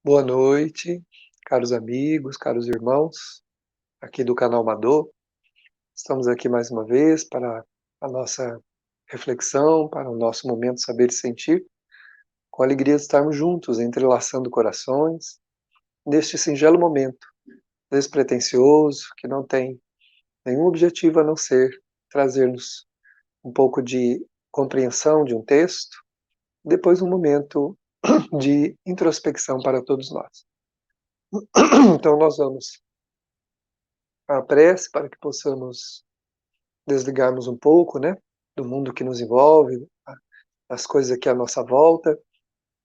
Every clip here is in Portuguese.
Boa noite, caros amigos, caros irmãos, aqui do canal Madô. Estamos aqui mais uma vez para a nossa reflexão, para o nosso momento Saber e Sentir, com a alegria de estarmos juntos, entrelaçando corações, neste singelo momento, despretensioso, que não tem nenhum objetivo a não ser trazer-nos um pouco de compreensão de um texto, depois um momento de introspecção para todos nós. Então nós vamos à prece para que possamos desligarmos um pouco, né, do mundo que nos envolve, das coisas aqui à nossa volta,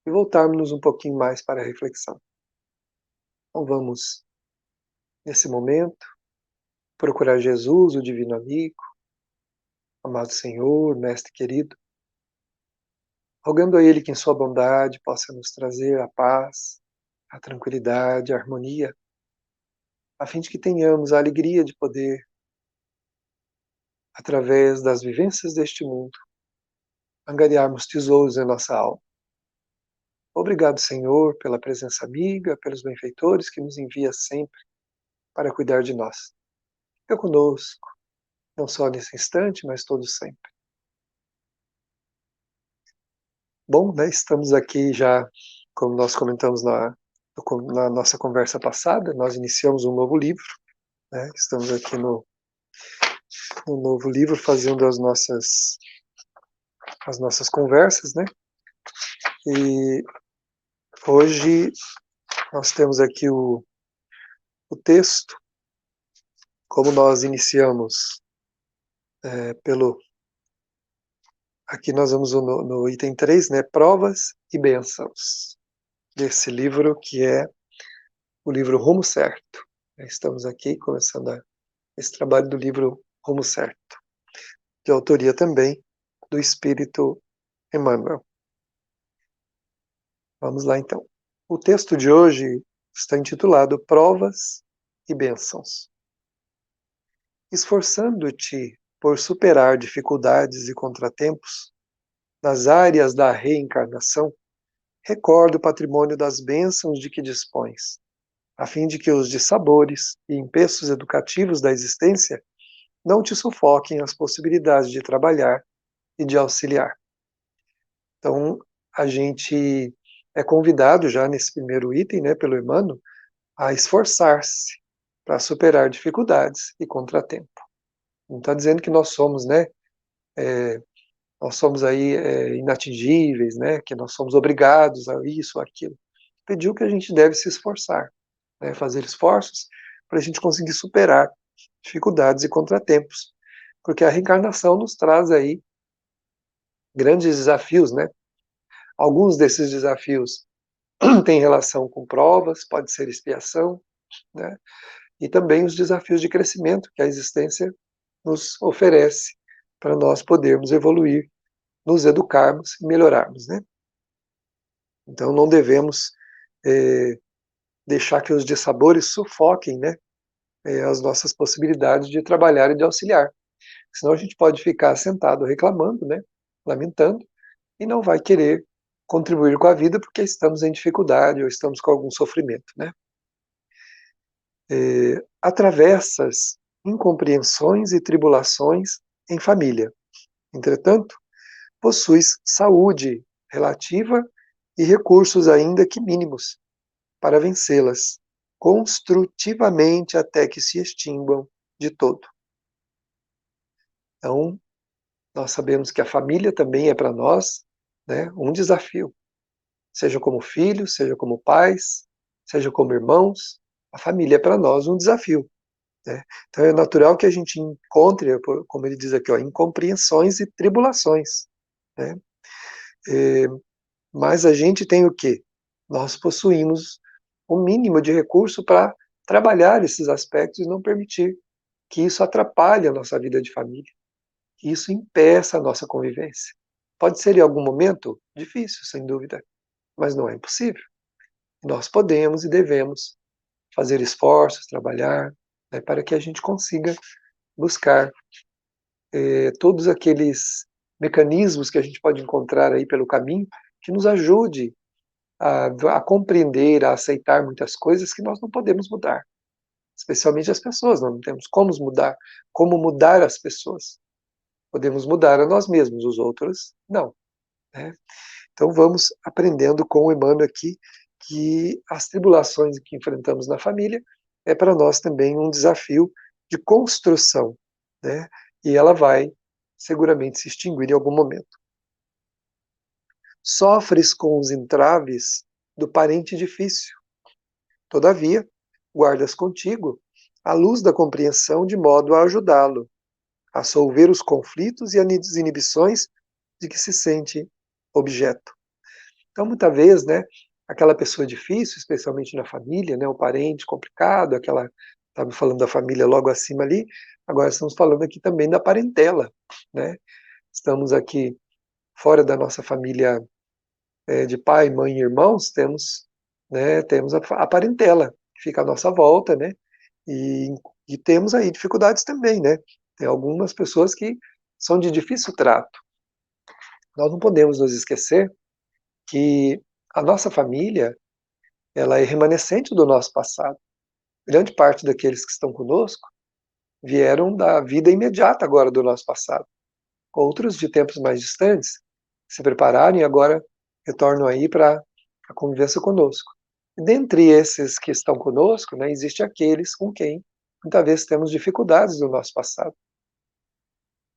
e voltarmos um pouquinho mais para a reflexão. Então vamos, nesse momento, procurar Jesus, o Divino Amigo, amado Senhor, Mestre querido, rogando a Ele que em sua bondade possa nos trazer a paz, a tranquilidade, a harmonia, a fim de que tenhamos a alegria de poder, através das vivências deste mundo, angariarmos tesouros em nossa alma. Obrigado, Senhor, pela presença amiga, pelos benfeitores que nos envia sempre para cuidar de nós. Fica conosco, não só nesse instante, mas todo sempre. Bom, né, estamos aqui já, como nós comentamos na nossa conversa passada, nós iniciamos um novo livro, né, estamos aqui no novo livro fazendo as nossas conversas, né, e hoje nós temos aqui o texto, como nós iniciamos aqui nós vamos no item 3, né, Provas e Bênçãos, desse livro que é o livro Rumo Certo. Estamos aqui começando esse trabalho do livro Rumo Certo, de autoria também do Espírito Emmanuel. Vamos lá então. O texto de hoje está intitulado Provas e Bênçãos. Esforçando-te por superar dificuldades e contratempos nas áreas da reencarnação, recorda o patrimônio das bênçãos de que dispões, a fim de que os dissabores e empeços educativos da existência não te sufoquem as possibilidades de trabalhar e de auxiliar. Então, a gente é convidado já nesse primeiro item, né, pelo Emmanuel, a esforçar-se para superar dificuldades e contratempo. Não está dizendo que nós somos, né, nós somos aí inatingíveis, né, que nós somos obrigados a isso ou aquilo. Pediu que a gente deve se esforçar, né, fazer esforços para a gente conseguir superar dificuldades e contratempos, porque a reencarnação nos traz aí grandes desafios, né? Alguns desses desafios têm relação com provas, pode ser expiação, né? E também os desafios de crescimento que a existência nos oferece para nós podermos evoluir, nos educarmos e melhorarmos, né? Então não devemos deixar que os dissabores sufoquem, né, as nossas possibilidades de trabalhar e de auxiliar. Senão a gente pode ficar sentado reclamando, né, lamentando, e não vai querer contribuir com a vida porque estamos em dificuldade ou estamos com algum sofrimento, né? Atravessas incompreensões e tribulações em família. Entretanto, possuis saúde relativa e recursos ainda que mínimos para vencê-las construtivamente até que se extinguam de todo. Então, nós sabemos que a família também é para nós, né, um desafio. Seja como filhos, seja como pais, seja como irmãos, a família é para nós um desafio, né? Então é natural que a gente encontre, como ele diz aqui, ó, incompreensões e tribulações, né? Mas a gente tem o quê? Nós possuímos o mínimo de recurso para trabalhar esses aspectos e não permitir que isso atrapalhe a nossa vida de família, que isso impeça a nossa convivência. Pode ser em algum momento difícil, sem dúvida, mas não é impossível. Nós podemos e devemos fazer esforços, trabalhar, né, para que a gente consiga buscar todos aqueles mecanismos que a gente pode encontrar aí pelo caminho que nos ajude a compreender, a aceitar muitas coisas que nós não podemos mudar, especialmente as pessoas, nós não temos como mudar as pessoas. Podemos mudar a nós mesmos, os outros não, né? Então vamos aprendendo com o Emmanuel aqui que as tribulações que enfrentamos na família é para nós também um desafio de construção, né? E ela vai seguramente se extinguir em algum momento. Sofres com os entraves do parente difícil. Todavia, guardas contigo a luz da compreensão de modo a ajudá-lo a solver os conflitos e as inibições de que se sente objeto. Então, muitas vezes, né, aquela pessoa difícil, especialmente na família, né, o parente complicado, estava falando da família logo acima ali, agora estamos falando aqui também da parentela, né? Estamos aqui fora da nossa família de pai, mãe e irmãos, temos a parentela, que fica à nossa volta, né? E, e temos aí dificuldades também, né? Tem algumas pessoas que são de difícil trato. Nós não podemos nos esquecer que a nossa família, ela é remanescente do nosso passado. Grande parte daqueles que estão conosco vieram da vida imediata agora do nosso passado. Outros de tempos mais distantes se prepararam e agora retornam aí para a convivência conosco. E dentre esses que estão conosco, né, existe aqueles com quem muitas vezes temos dificuldades do nosso passado.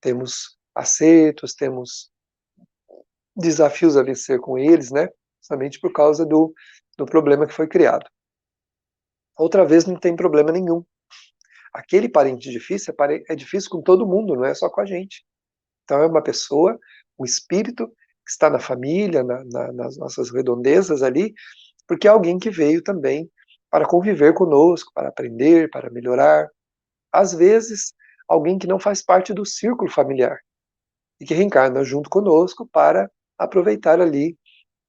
Temos acertos, temos desafios a vencer com eles, né, justamente por causa do problema que foi criado. Outra vez não tem problema nenhum. Aquele parente difícil é difícil com todo mundo, não é só com a gente. Então é uma pessoa, um espírito que está na família, nas nossas redondezas ali, porque é alguém que veio também para conviver conosco, para aprender, para melhorar. Às vezes, alguém que não faz parte do círculo familiar e que reencarna junto conosco para aproveitar ali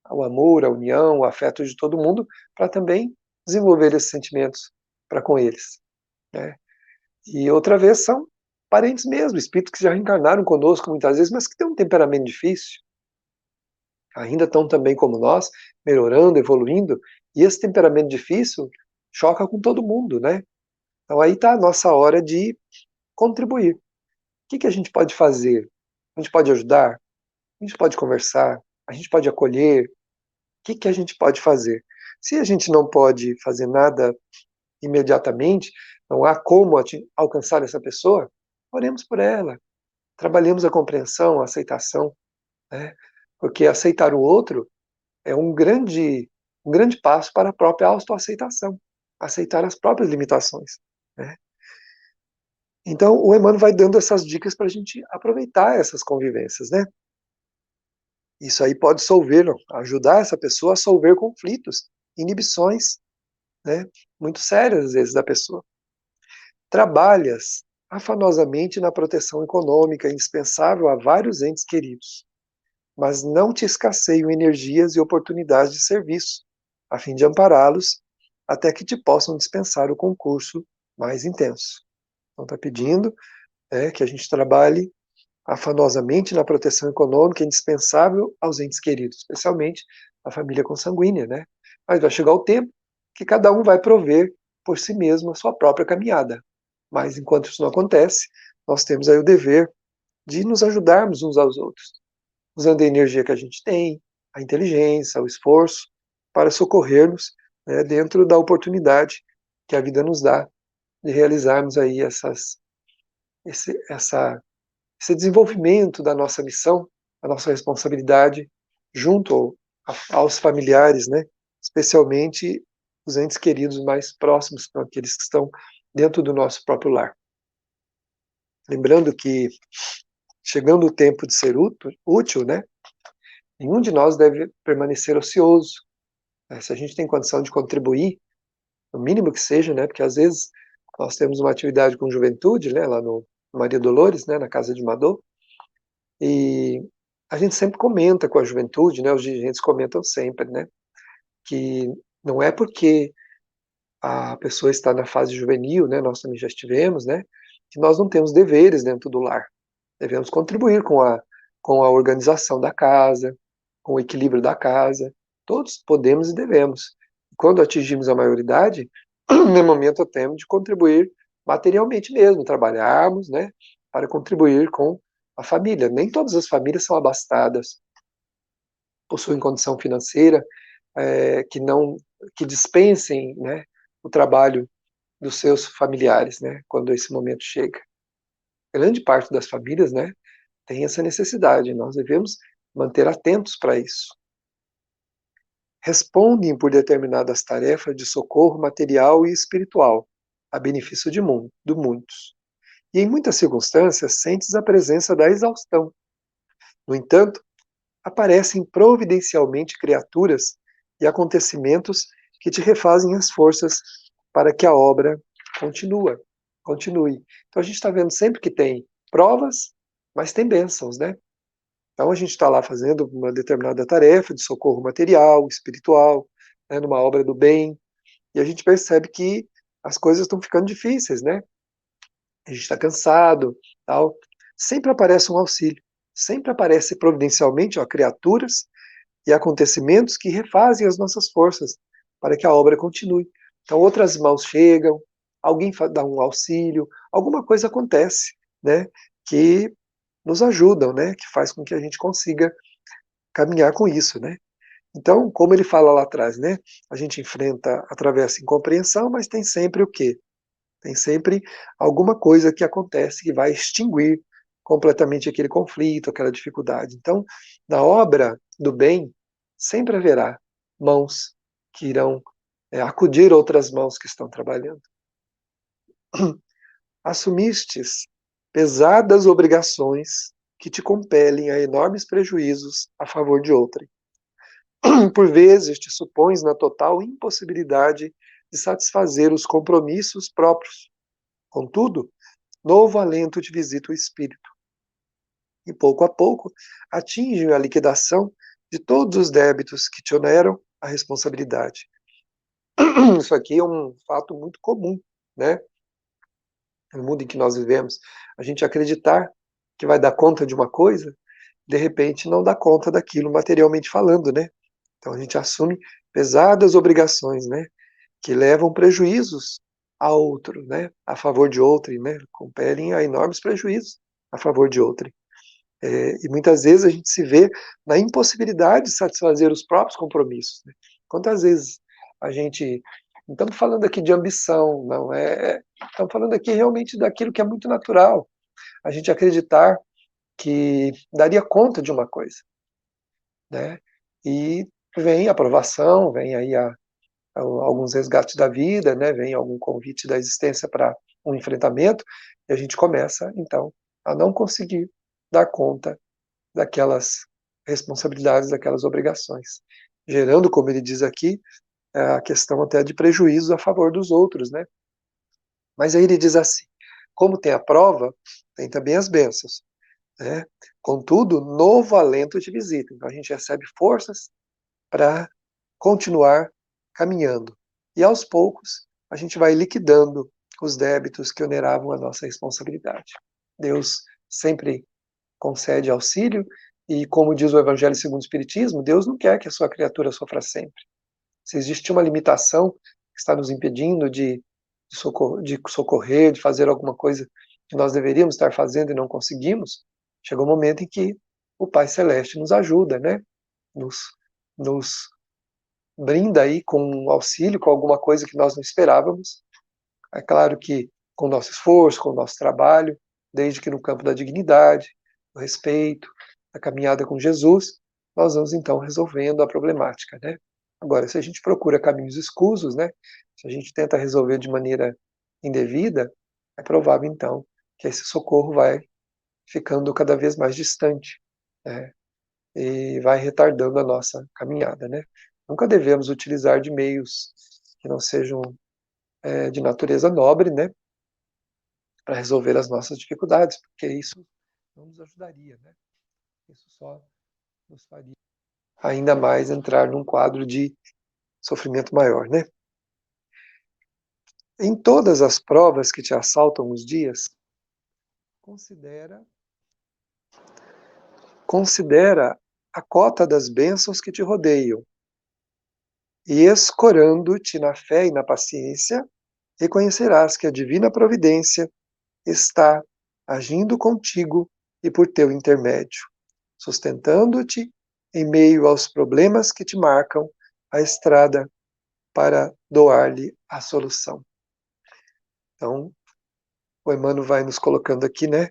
o amor, a união, o afeto de todo mundo, para também desenvolver esses sentimentos para com eles, né? E outra vez são parentes mesmo, espíritos que já reencarnaram conosco muitas vezes, mas que têm um temperamento difícil, ainda estão também como nós, melhorando, evoluindo, e esse temperamento difícil choca com todo mundo, né? Então aí está a nossa hora de contribuir. O que a gente pode fazer? A gente pode ajudar? A gente pode conversar? A gente pode acolher? O que a gente pode fazer? Se a gente não pode fazer nada imediatamente, não há como alcançar essa pessoa, oremos por ela, trabalhemos a compreensão, a aceitação, né? Porque aceitar o outro é um grande passo para a própria autoaceitação, aceitar as próprias limitações, né? Então, o Emmanuel vai dando essas dicas para a gente aproveitar essas convivências, né? Isso aí pode ajudar essa pessoa a solver conflitos, inibições, né? Muito sérias, às vezes, da pessoa. Trabalhas afanosamente na proteção econômica indispensável a vários entes queridos, mas não te escasseiam energias e oportunidades de serviço, a fim de ampará-los até que te possam dispensar o concurso mais intenso. Então está pedindo que a gente trabalhe afanosamente na proteção econômica indispensável aos entes queridos, especialmente a família consanguínea, né? Mas vai chegar o tempo que cada um vai prover por si mesmo a sua própria caminhada. Mas enquanto isso não acontece, nós temos aí o dever de nos ajudarmos uns aos outros, usando a energia que a gente tem, a inteligência, o esforço, para socorrermos, né, dentro da oportunidade que a vida nos dá de realizarmos aí esse desenvolvimento da nossa missão, a nossa responsabilidade junto aos familiares, né, especialmente os entes queridos mais próximos, são aqueles que estão dentro do nosso próprio lar. Lembrando que, chegando o tempo de ser útil, né, nenhum de nós deve permanecer ocioso. Se a gente tem condição de contribuir, o mínimo que seja, né, porque às vezes nós temos uma atividade com juventude, né, lá no Maria Dolores, né, na Casa de Madô, e a gente sempre comenta com a juventude, né, os dirigentes comentam sempre, né, que não é porque a pessoa está na fase juvenil, né, nós também já estivemos, né, que nós não temos deveres dentro do lar. Devemos contribuir com a organização da casa, com o equilíbrio da casa, Todos podemos e devemos. Quando atingimos a maioridade, no momento temos de contribuir materialmente mesmo, trabalharmos, né, para contribuir com a família. Nem todas as famílias são abastadas, possuem condição financeira, que não, que dispensem, né, o trabalho dos seus familiares, né, quando esse momento chega. Grande parte das famílias, né, tem essa necessidade. Nós devemos manter atentos para isso. Respondem por determinadas tarefas de socorro material e espiritual, a benefício de muitos. E em muitas circunstâncias sentes a presença da exaustão. No entanto, aparecem providencialmente criaturas e acontecimentos que te refazem as forças para que a obra continue. Então a gente está vendo sempre que tem provas, mas tem bênçãos, né? Então a gente está lá fazendo uma determinada tarefa de socorro material, espiritual, né, numa obra do bem, e a gente percebe que as coisas estão ficando difíceis, né? A gente está cansado, tal. Sempre aparece um auxílio, sempre aparece providencialmente, ó, criaturas e acontecimentos que refazem as nossas forças para que a obra continue. Então outras mãos chegam, alguém dá um auxílio, alguma coisa acontece, né? Que nos ajudam, né? Que faz com que a gente consiga caminhar com isso, né? Então, como ele fala lá atrás, né? A gente enfrenta, atravessa incompreensão, mas tem sempre o quê? Tem sempre alguma coisa que acontece que vai extinguir completamente aquele conflito, aquela dificuldade. Então, na obra do bem, sempre haverá mãos que irão acudir outras mãos que estão trabalhando. Assumistes pesadas obrigações que te compelem a enormes prejuízos a favor de outrem. Por vezes te supões na total impossibilidade de satisfazer os compromissos próprios. Contudo, novo alento te visita o espírito, e pouco a pouco atinge a liquidação de todos os débitos que te oneram a responsabilidade. Isso aqui é um fato muito comum, né? No mundo em que nós vivemos, a gente acreditar que vai dar conta de uma coisa, de repente não dá conta daquilo materialmente falando, né? Então a gente assume pesadas obrigações, né? Que levam prejuízos a outro, né? A favor de outrem, né? Compelem a enormes prejuízos a favor de outrem. E muitas vezes a gente se vê na impossibilidade de satisfazer os próprios compromissos. Né? Quantas vezes a gente. Não estamos falando aqui de ambição, não é. Estamos falando aqui realmente daquilo que é muito natural. A gente acreditar que daria conta de uma coisa. Né? E vem a aprovação, vem aí alguns resgates da vida, né? Vem algum convite da existência para um enfrentamento, e a gente começa, então, a não conseguir dar conta daquelas responsabilidades, daquelas obrigações, gerando, como ele diz aqui, a questão até de prejuízo a favor dos outros, né? Mas aí ele diz assim: como tem a prova, tem também as bênçãos, né? Contudo, novo alento te visita. Então a gente recebe forças para continuar caminhando. E aos poucos a gente vai liquidando os débitos que oneravam a nossa responsabilidade. Deus sempre concede auxílio, e como diz o Evangelho segundo o Espiritismo, Deus não quer que a sua criatura sofra sempre. Se existe uma limitação que está nos impedindo de socorrer, de fazer alguma coisa que nós deveríamos estar fazendo e não conseguimos, chega um momento em que o Pai Celeste nos ajuda, né? Nos, nos brinda aí com um auxílio, com alguma coisa que nós não esperávamos. É claro que com o nosso esforço, com o nosso trabalho, desde que no campo da dignidade, do respeito, da caminhada com Jesus, nós vamos então resolvendo a problemática, né? Agora, se a gente procura caminhos escusos, né? Se a gente tenta resolver de maneira indevida, é provável então que esse socorro vai ficando cada vez mais distante, né? E vai retardando a nossa caminhada, né? Nunca devemos utilizar de meios que não sejam de natureza nobre, né? Para resolver as nossas dificuldades, porque isso não nos ajudaria, né? Isso só nos faria ainda mais entrar num quadro de sofrimento maior, né? Em todas as provas que te assaltam os dias, considera a cota das bênçãos que te rodeiam E escorando-te na fé e na paciência, reconhecerás que a divina providência está agindo contigo e por teu intermédio, sustentando-te em meio aos problemas que te marcam a estrada para doar-lhe a solução. Então, o Emmanuel vai nos colocando aqui, né,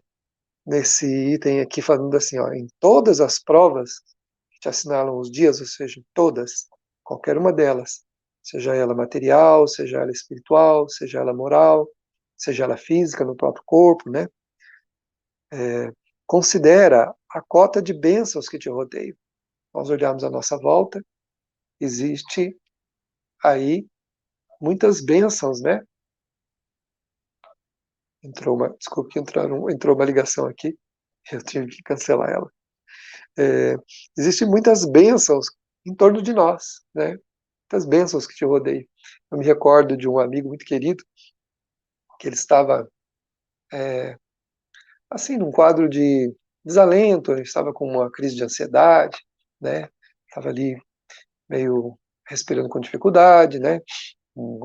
nesse item aqui, falando assim, ó, em todas as provas que te assinalam os dias, ou seja, todas, qualquer uma delas, seja ela material, seja ela espiritual, seja ela moral, seja ela física, no próprio corpo, né, considera a cota de bênçãos que te rodeiam. Nós olhamos à nossa volta, existe aí muitas bênçãos, né? Desculpe que entrou uma ligação aqui, eu tive que cancelar ela. Existem muitas bênçãos em torno de nós, né? Muitas bênçãos que te rodeiam. Eu me recordo de um amigo muito querido, que ele estava, assim, num quadro de desalento, ele estava com uma crise de ansiedade, né? Estava ali meio respirando com dificuldade, né?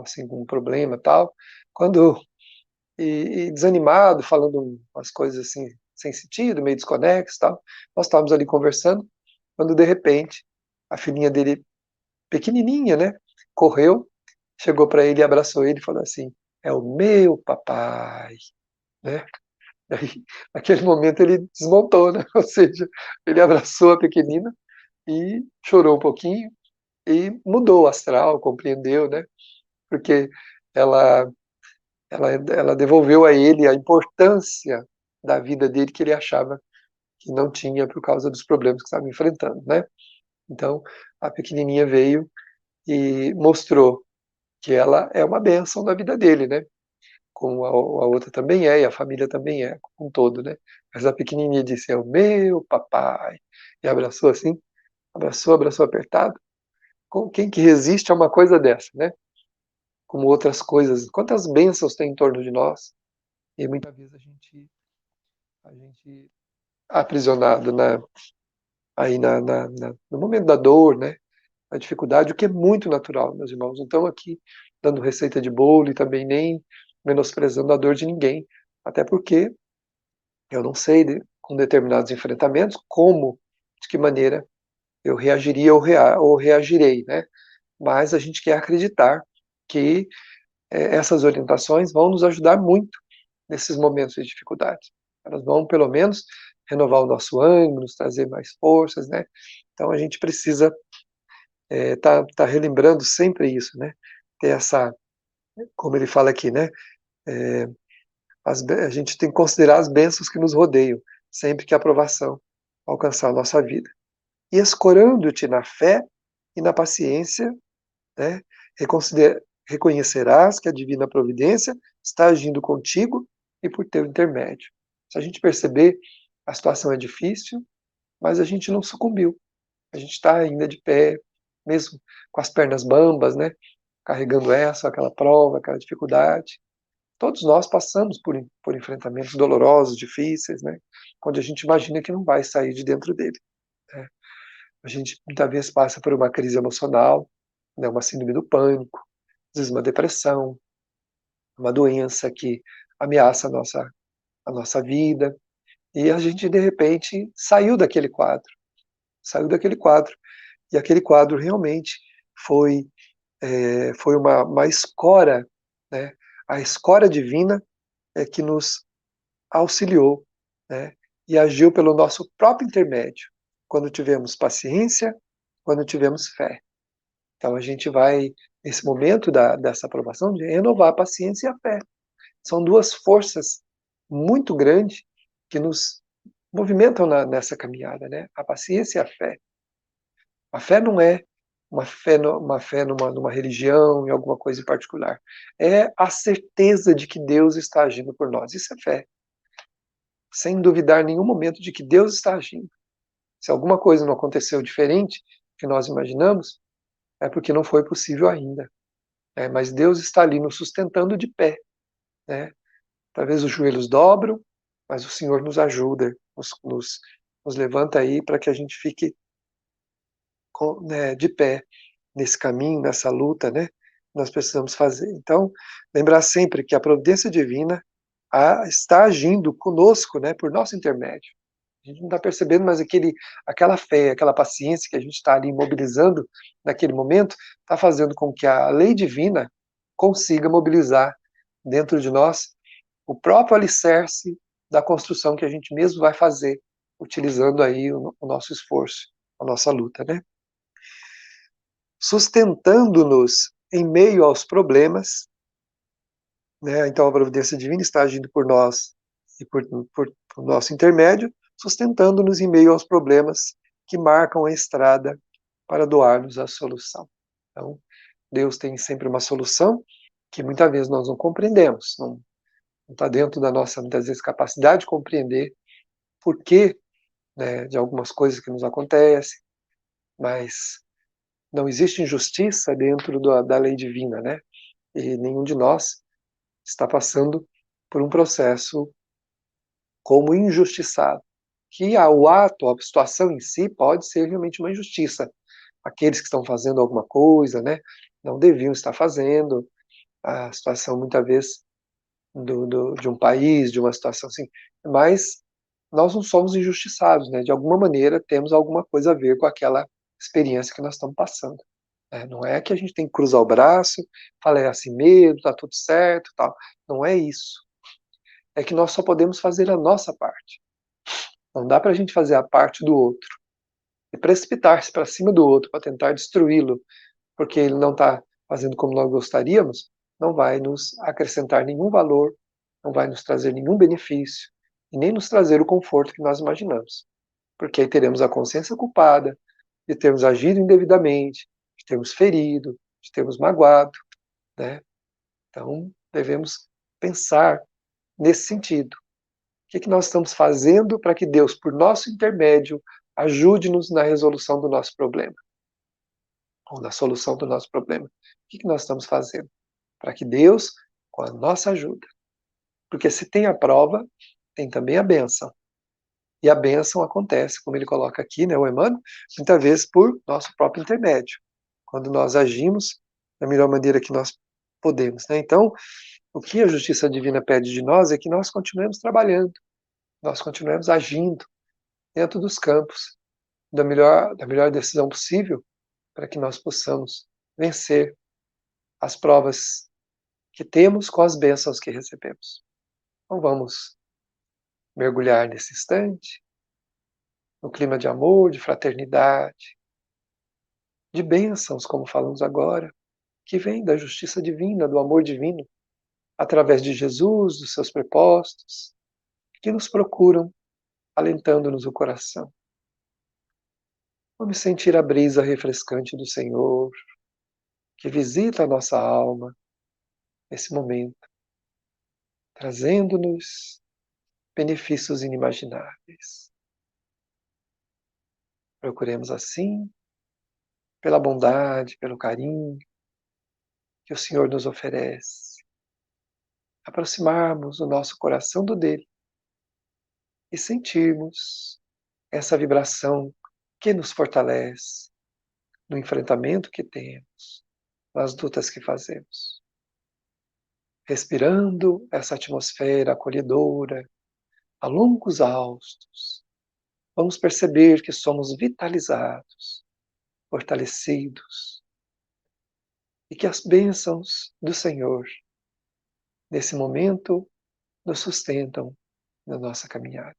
Assim, com um problema e tal. Quando, e desanimado, falando umas coisas assim, sem sentido, meio desconexo e tal. Nós estávamos ali conversando, quando de repente, a filhinha dele, pequenininha, né? Correu, chegou para ele, abraçou ele e falou assim: é o meu papai, né? Aí, naquele momento ele desmontou, né? Ou seja, ele abraçou a pequenina e chorou um pouquinho e mudou o astral, compreendeu, né? Porque ela, ela devolveu a ele a importância da vida dele que ele achava que não tinha por causa dos problemas que estava enfrentando, né? Então, a pequenininha veio e mostrou que ela é uma bênção na vida dele, né? Como a outra também é, e a família também é, como um todo, né? Mas a pequenininha disse, é o meu papai, e abraçou assim, abraçou apertado. Com quem que resiste a uma coisa dessa, né? Como outras coisas, quantas bênçãos tem em torno de nós, e muitas vezes a gente aprisionado aí no momento da dor, né? A dificuldade, o que é muito natural, meus irmãos. Não estamos aqui dando receita de bolo e também nem menosprezando a dor de ninguém. Até porque eu não sei, com determinados enfrentamentos, de que maneira eu reagiria ou reagirei, né? Mas a gente quer acreditar que essas orientações vão nos ajudar muito nesses momentos de dificuldade. Elas vão, pelo menos, renovar o nosso ânimo, nos trazer mais forças, né? Então a gente precisa tá relembrando sempre isso, né? Ter essa, como ele fala aqui, né? É, a gente tem que considerar as bênçãos que nos rodeiam, sempre que a aprovação alcançar a nossa vida. E escorando-te na fé e na paciência, né? Reconhecerás que a divina providência está agindo contigo e por teu intermédio. Se a gente perceber, a situação é difícil, mas a gente não sucumbiu. A gente está ainda de pé, mesmo com as pernas bambas, né? Carregando aquela prova, aquela dificuldade. Todos nós passamos por enfrentamentos dolorosos, difíceis, né? Onde a gente imagina que não vai sair de dentro dele. Né? A gente muitas vezes passa por uma crise emocional, né? Uma síndrome do pânico, às vezes uma depressão, uma doença que ameaça a nossa vida. E a gente, de repente, saiu daquele quadro. E aquele quadro realmente foi, foi uma escora, né? A escora divina que nos auxiliou, né? E agiu pelo nosso próprio intermédio, quando tivemos paciência, quando tivemos fé. Então a gente vai, nesse momento dessa aprovação, de renovar a paciência e a fé. São duas forças muito grandes que nos movimentam nessa caminhada, né? A paciência e a fé. A fé não é uma fé numa religião, em alguma coisa em particular. É a certeza de que Deus está agindo por nós. Isso é fé. Sem duvidar em nenhum momento de que Deus está agindo. Se alguma coisa não aconteceu diferente do que nós imaginamos, é porque não foi possível ainda. Mas Deus está ali nos sustentando de pé. Né? Talvez os joelhos dobram, mas o Senhor nos ajuda, nos levanta aí para que a gente fique, né, de pé. nesse caminho, nessa luta, né? Nós precisamos fazer. Então, lembrar sempre que a providência divina está agindo conosco, né? Por nosso intermédio. A gente não está percebendo, mas aquela fé, aquela paciência que a gente está ali mobilizando naquele momento, está fazendo com que a lei divina consiga mobilizar dentro de nós o próprio alicerce da construção que a gente mesmo vai fazer, utilizando aí o nosso esforço, a nossa luta, né? Sustentando-nos em meio aos problemas, né? Então a providência divina está agindo por nós e por nosso intermédio, sustentando-nos em meio aos problemas que marcam a estrada para doar-nos a solução. Então, Deus tem sempre uma solução que muitas vezes nós não compreendemos, não está dentro da nossa, muitas vezes, capacidade de compreender por quê, né, de algumas coisas que nos acontecem, mas não existe injustiça dentro da lei divina, né? E nenhum de nós está passando por um processo como injustiçado. Que o ato, a situação em si pode ser realmente uma injustiça. Aqueles que estão fazendo alguma coisa, né, não deviam estar fazendo. A situação, muitas vezes, de um país, de uma situação assim. Mas nós não somos injustiçados, né? De alguma maneira, temos alguma coisa a ver com aquela experiência que nós estamos passando. Não é que a gente tem que cruzar o braço, falar assim mesmo, tá tudo certo, tal. Não é isso. É que nós só podemos fazer a nossa parte. Não dá para a gente fazer a parte do outro e precipitar-se para cima do outro para tentar destruí-lo, porque ele não está fazendo como nós gostaríamos, não vai nos acrescentar nenhum valor, não vai nos trazer nenhum benefício e nem nos trazer o conforto que nós imaginamos. Porque aí teremos a consciência culpada de termos agido indevidamente, de termos ferido, de termos magoado, né? Então, devemos pensar nesse sentido. O que nós estamos fazendo para que Deus, por nosso intermédio, ajude-nos na resolução do nosso problema, ou na solução do nosso problema? O que nós estamos fazendo? Para que Deus, com a nossa ajuda, porque se tem a prova, tem também a bênção. E a bênção acontece, como ele coloca aqui, né, o Emmanuel, muitas vezes por nosso próprio intermédio, quando nós agimos da melhor maneira que nós podemos, né? Então, o que a justiça divina pede de nós é que nós continuemos trabalhando, nós continuemos agindo dentro dos campos da melhor decisão possível para que nós possamos vencer as provas que temos com as bênçãos que recebemos. Então vamos mergulhar nesse instante, no clima de amor, de fraternidade, de bênçãos, como falamos agora, que vem da justiça divina, do amor divino, através de Jesus, dos seus prepostos, que nos procuram, alentando-nos o coração. Vamos sentir a brisa refrescante do Senhor, que visita a nossa alma nesse momento, trazendo-nos benefícios inimagináveis. Procuremos assim, pela bondade, pelo carinho que o Senhor nos oferece, aproximarmos o nosso coração do dele e sentirmos essa vibração que nos fortalece no enfrentamento que temos, nas lutas que fazemos. Respirando essa atmosfera acolhedora, a longos haustos, vamos perceber que somos vitalizados, fortalecidos, e que as bênçãos do Senhor, nesse momento, nos sustentam na nossa caminhada.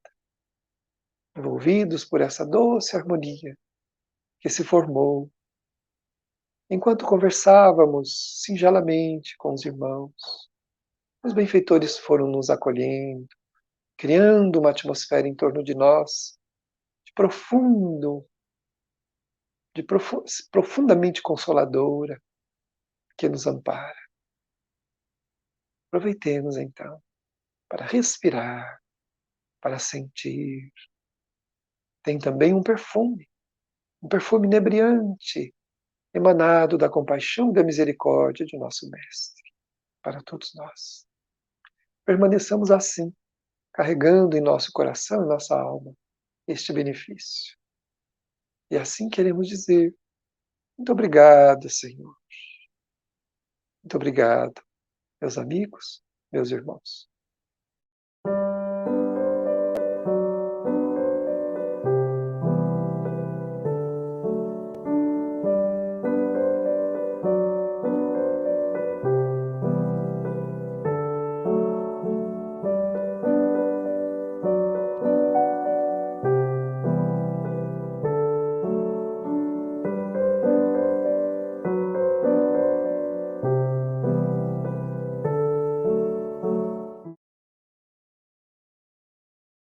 Envolvidos por essa doce harmonia que se formou enquanto conversávamos singelamente com os irmãos. Os benfeitores foram nos acolhendo, criando uma atmosfera em torno de nós, de profundamente consoladora, que nos ampara. Aproveitemos então para respirar, para sentir. Tem também um perfume inebriante, emanado da compaixão e da misericórdia de nosso Mestre, para todos nós. Permaneçamos assim, carregando em nosso coração e nossa alma este benefício. E assim queremos dizer Muito obrigado, Senhor. Muito obrigado, meus amigos, meus irmãos.